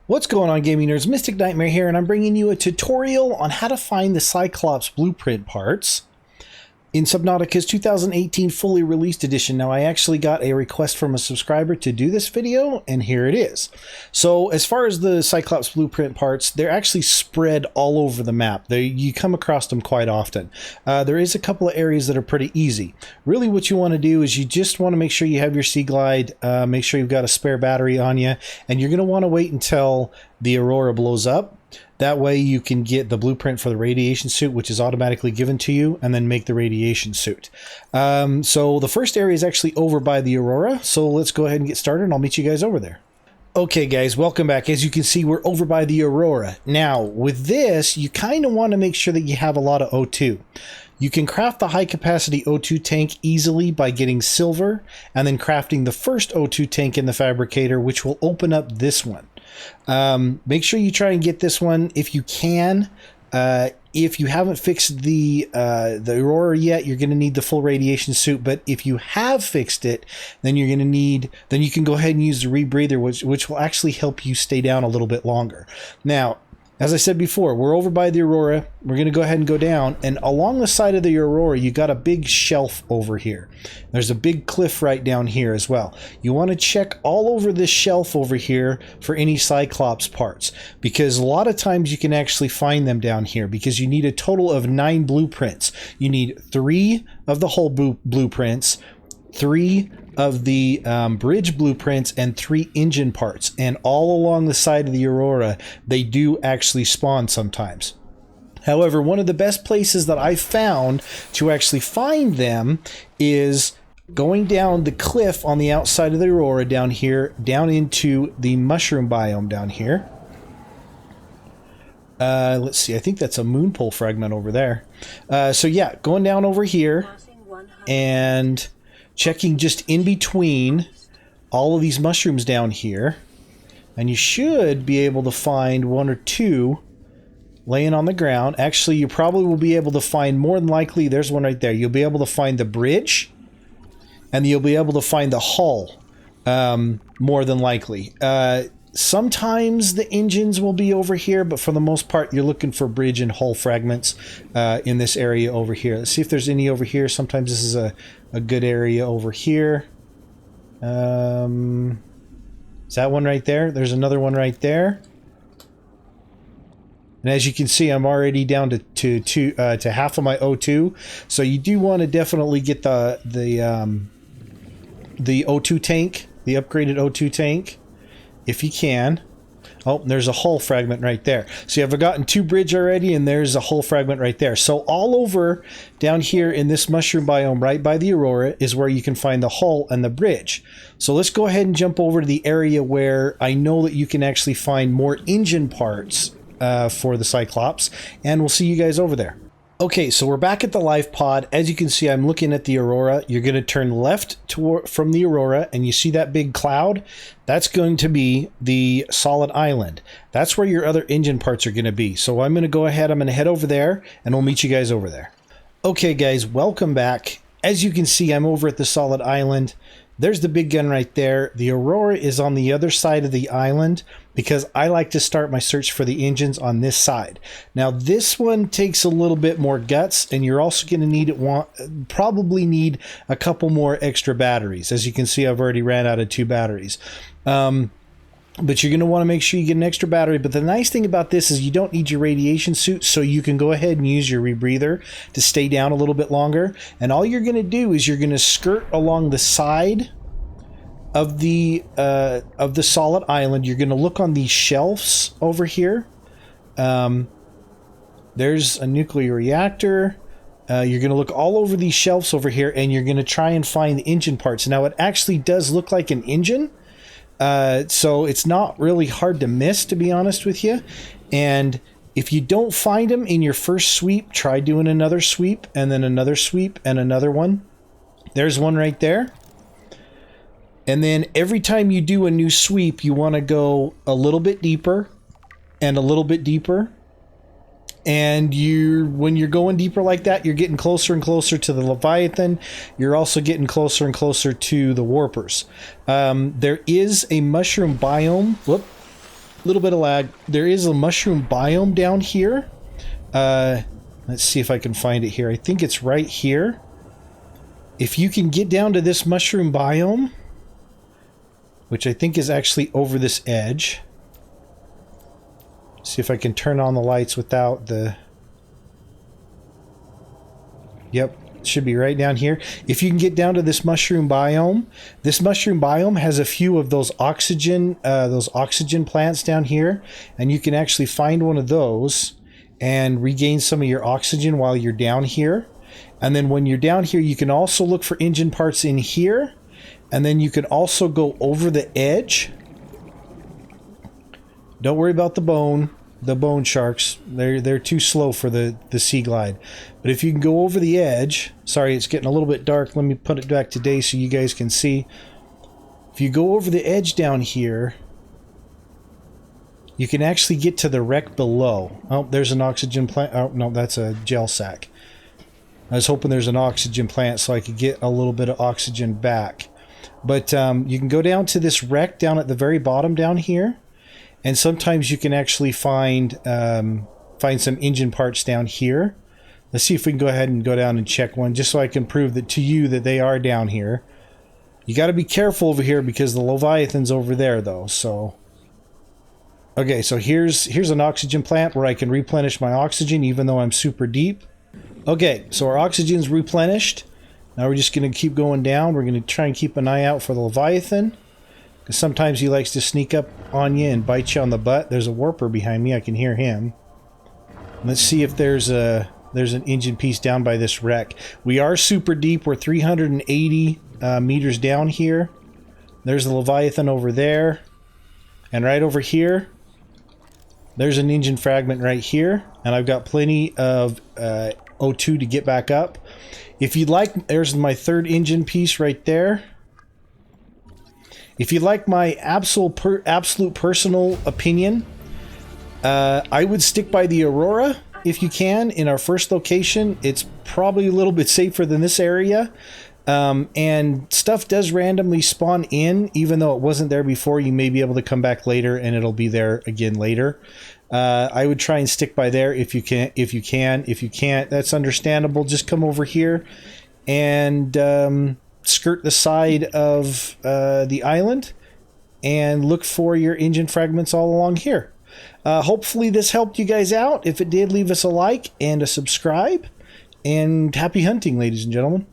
What's going on, gaming nerds? Mystic Nightmare here, and I'm bringing you a tutorial on how to find the Cyclops blueprint parts in Subnautica's 2018 fully released edition. Now, I actually got a request from a subscriber to do this video, and here it is. So, as far as the Cyclops blueprint parts, they're actually spread all over the map. You come across them quite often. There is a couple of areas that are pretty easy. Really, what you want to do is you just want to make sure you have your Sea Glide, make sure you've got a spare battery on you, and you're going to want to wait until the Aurora blows up. That way you can get the blueprint for the radiation suit, which is automatically given to you, and then make the radiation suit. So the first area is actually over by the Aurora. So let's go ahead and get started, and I'll meet you guys over there. Okay, guys, welcome back. As you can see, we're over by the Aurora. Now, with this, you kind of want to make sure that you have a lot of O2. You can craft the high-capacity O2 tank easily by getting silver, and then crafting the first O2 tank in the fabricator, which will open up this one. Make sure you try and get this one if you can. If you haven't fixed the Aurora yet, you're going to need the full radiation suit. But if you have fixed it, then you're going to need, then you can go ahead and use the rebreather, which will actually help you stay down a little bit longer. Now, as I said before, we're over by the Aurora. We're going to go ahead and go down. And along the side of the Aurora, you got a big shelf over here. There's a big cliff right down here as well. You want to check all over this shelf over here for any Cyclops parts, because a lot of times you can actually find them down here, because you need a total of 9 blueprints. You need 3 of the hull blueprints, 3 of the bridge blueprints, and 3 engine parts. And all along the side of the Aurora, they do actually spawn sometimes. However, one of the best places that I found to actually find them is going down the cliff on the outside of the Aurora down here, down into the mushroom biome down here. Let's see, I think that's a moon pole fragment over there. So yeah, going down over here and checking just in between all of these mushrooms down here, and you should be able to find 1 or 2 laying on the ground. Actually, you probably will be able to find, more than likely, there's one right there. You'll be able to find the bridge, and you'll be able to find the hull, more than likely. Sometimes the engines will be over here, but for the most part, you're looking for bridge and hull fragments in this area over here. Let's see if there's any over here. Sometimes this is a good area over here. Is that one right there? There's another one right there. And as you can see, I'm already down to half of my O2. So you do want to definitely get the O2 tank, the upgraded O2 tank, if you can. Oh, there's a hull fragment right there. So I've gotten 2 bridge already, and there's a hull fragment right there. So all over down here in this mushroom biome right by the Aurora is where you can find the hull and the bridge. So let's go ahead and jump over to the area where I know that you can actually find more engine parts for the Cyclops, and we'll see you guys over there. Okay, so we're back at the life pod. As you can see, I'm looking at the Aurora. You're going to turn left from the Aurora, and you see that big cloud? That's going to be the solid island. That's where your other engine parts are going to be. So I'm going to go ahead, I'm going to head over there, and we'll meet you guys over there. Okay, guys, welcome back. As you can see, I'm over at the solid island. There's the big gun right there. The Aurora is on the other side of the island, because I like to start my search for the engines on this side. Now, this one takes a little bit more guts, and you're also going to probably need a couple more extra batteries. As you can see, I've already ran out of 2 batteries. But you're going to want to make sure you get an extra battery. But the nice thing about this is you don't need your radiation suit, so you can go ahead and use your rebreather to stay down a little bit longer. And all you're going to do is you're going to skirt along the side of the solid island. You're going to look on these shelves over here. There's a nuclear reactor. You're going to look all over these shelves over here, and you're going to try and find the engine parts. Now, it actually does look like an engine. So it's not really hard to miss, to be honest with you. And if you don't find them in your first sweep, try doing another sweep, and then another sweep, and another one. There's one right there. And then every time you do a new sweep, you want to go a little bit deeper and a little bit deeper. And when you're going deeper like that, you're getting closer and closer to the Leviathan. You're also getting closer and closer to the Warpers. There is a mushroom biome. Whoop. little bit of lag. There is a mushroom biome down here. Let's see if I can find it here. I think it's right here. If you can get down to this mushroom biome, which I think is actually over this edge. See if I can turn on the lights without the... Yep, it should be right down here. If you can get down to this mushroom biome has a few of those oxygen plants down here, and you can actually find one of those and regain some of your oxygen while you're down here. And then when you're down here, you can also look for engine parts in here, and then you can also go over the edge. Don't worry about the bone sharks. They're too slow for the sea glide. But if you can go over the edge, sorry, it's getting a little bit dark. Let me put it back to day so you guys can see. If you go over the edge down here, you can actually get to the wreck below. Oh, there's an oxygen plant. Oh, no, that's a gel sack. I was hoping there's an oxygen plant so I could get a little bit of oxygen back. But you can go down to this wreck down at the very bottom down here. And sometimes you can actually find some engine parts down here. Let's see if we can go ahead and go down and check one, just so I can prove that to you that they are down here. You got to be careful over here because the Leviathan's over there, though. So, okay, so here's an oxygen plant where I can replenish my oxygen, even though I'm super deep. Okay, so our oxygen's replenished. Now we're just going to keep going down. We're going to try and keep an eye out for the Leviathan. Sometimes he likes to sneak up on you and bite you on the butt. There's a warper behind me. I can hear him. Let's see if there's an engine piece down by this wreck. We are super deep. We're 380 meters down here. There's the Leviathan over there. And right over here, there's an engine fragment right here. And I've got plenty of O2 to get back up. If you'd like, there's my third engine piece right there. If you'd like my absolute personal opinion, I would stick by the Aurora if you can. In our first location, it's probably a little bit safer than this area. And stuff does randomly spawn in, even though it wasn't there before. You may be able to come back later and it'll be there again later. I would try and stick by there if you can. If you can't, that's understandable. Just come over here and skirt the side of the island and look for your engine fragments all along here. Hopefully this helped you guys out. If it did, leave us a like and a subscribe. And happy hunting, ladies and gentlemen.